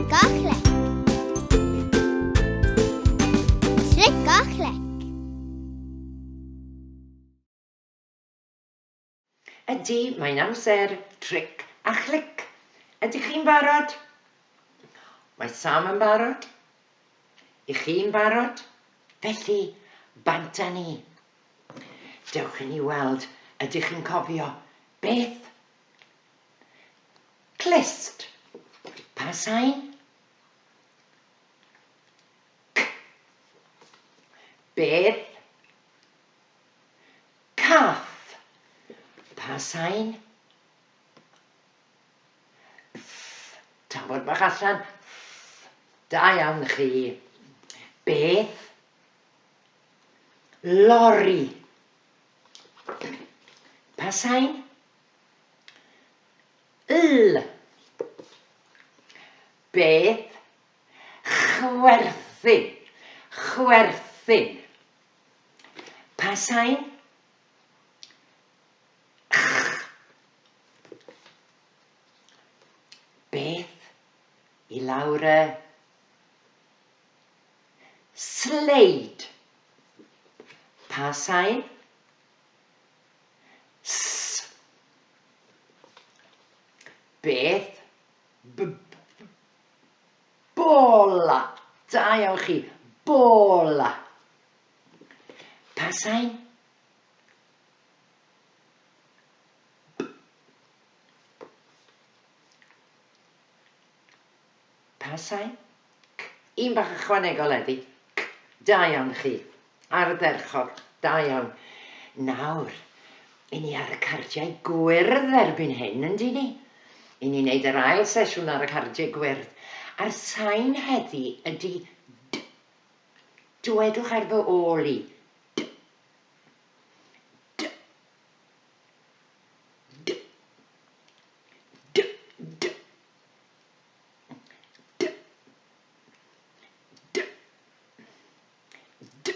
Slikkachlek. Slikkachlek. Ydy, mae'n amser tric a chlic. Ydych chi'n barod? Mae Sam yn barod? I chi'n barod? Felly, bant â ni. Dewch i ni weld, ydych chi'n cofio beth? Clust. Pa sain? C. Beth? Cath. Pa sain? Ff. Tafod bach allan. Ff. Da iawn chi. Beth? Lori. Pa sain? L. Beth? Chwerthin. Chwerthin. Pa sain? Ch. Beth? I lawr y sleid. Pa sain? S. Beth? Bola. Da iawn chi. Bola. Pa sain? Pa sain? C. Un bach ychwanegol eddi. C. Da iawn chi. Ardderchog. Da iawn. Nawr, i ni ar y cardiau gwyrdd erbyn hyn, yndyn ni? I ni wneud yr ail sesiwn ar y cardiau gwyrdd. A'r sain heddi ydy D. Dwedwch ar fy ôl i. D. D. D. D. D. D. D.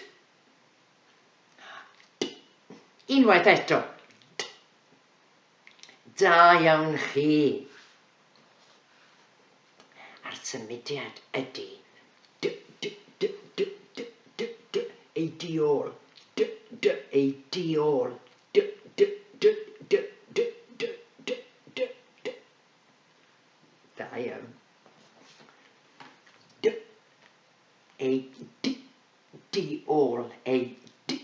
D. Unwaith eto. D. Da iawn chi. A'r symudiad ydy D. D. D. D. D. D. D. Ei diôl. D. D. Ei diôl. D. D. D. D. D. D. D. D. D. Da iawn. D. Ei di. Diôl. Ei di.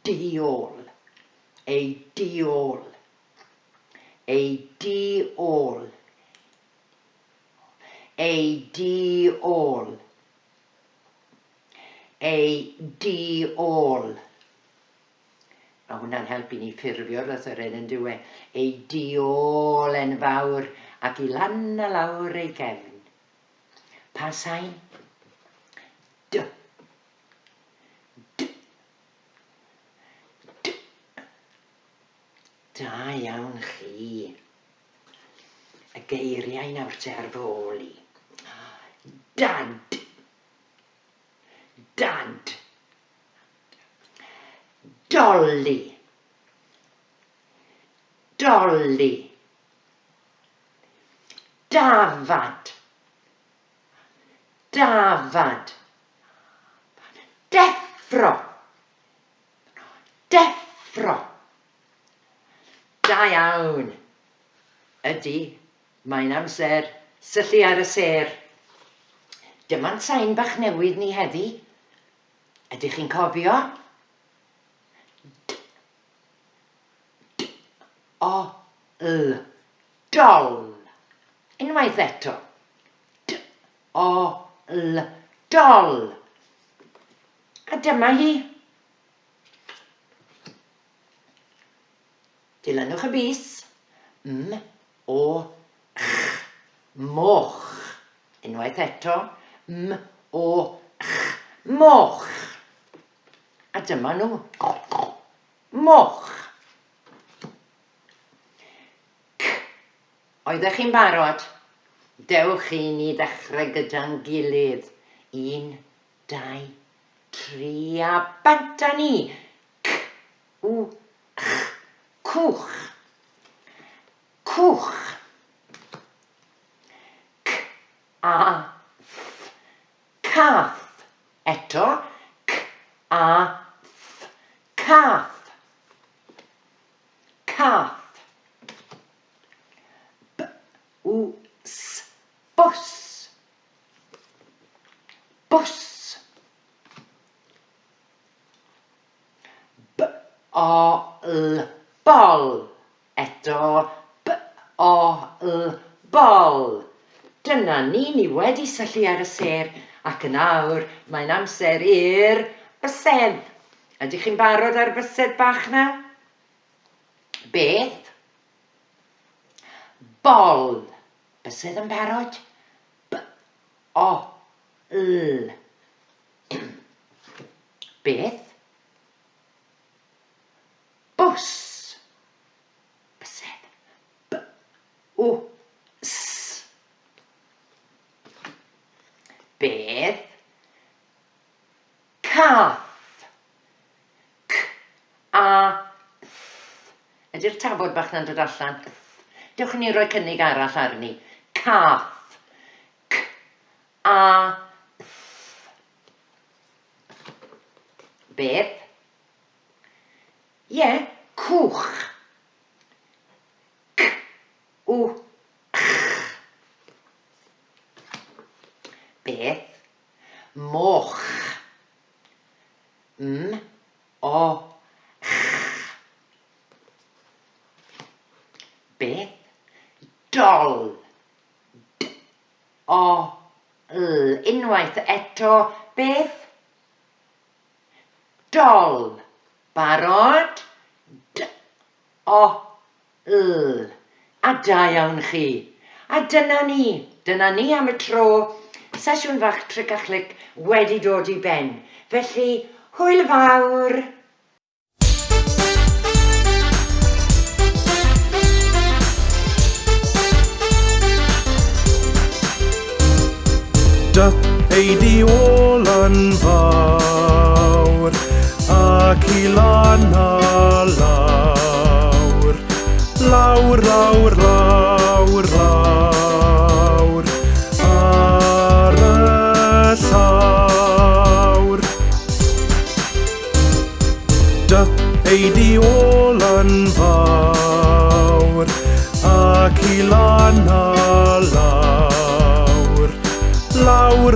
Diôl. Ei diôl. Ei diôl. Ei diôl. Ei diôl. Mae hwnna'n helpu ni ffurfio'r lythyren yn dywe. Ei diôl enfawr ac i lan a lawr ei gefn. Pa sain? D. D. D. Da iawn chi. Y geiriau nawr te ar fy ôl i. Dad. Dad. Dolly. Dolly. Dafad. Dafad. Deffro. Deffro. Da iawn. Ydy, mae'n amser syllu ar y ser. Dyma'n sain bach newydd ni heddi. Ydych chi'n cofio? D. D. O. L. Dol. Unwaith eto. D. O. L. Dol. A dyma hi. Dilynwch y bys. M. O. Ch. Moch. Unwaith eto. M. O. Ch. Moch. A dyma nhw. Moch. C. Oeddech chi'n barod? Dewch i ni ddechrau gyda'n gilydd. 1, 2, 3 a bant â ni. C. W. Ch. Cwch. Cwch. C. A. cath. Eto, c-a-th. Cath. Cath. B-w-s. Bus. Bus. B-o-l. Bol. Eto, b-o-l. Bol. Dyna ni wedi syllu ar y sêr ac yn awr mae'n amser i'r bysedd. Ydych chi'n barod ar bysedd bach na? Beth? Bol. Bysedd yn barod? B-o-l. Beth? Bws. Bysedd. B-w-s. Beth? Cath. C-a-th. Ydy'r tafod bach na'n dod allan? Dewch ni roi cynnig arall arni. Cath. C-a-th. Beth? Ie, cwch. C-w-ch. Beth? Moch. M-o-ch. Beth? Dol. D-o-l. Unwaith eto. Beth? Dol. Barod? D-o-l. A da iawn chi. A dyna ni am y tro. Sesiwn fach tric a chlic wedi dod I ben. Felly, hwyl fawr. Ei di ôl yn fawr ac I lan a lawr. Lawr, lawr, lawr, lawr ar y llawr. Ei di ôl yn fawr ac I lan a lawr. Lawr,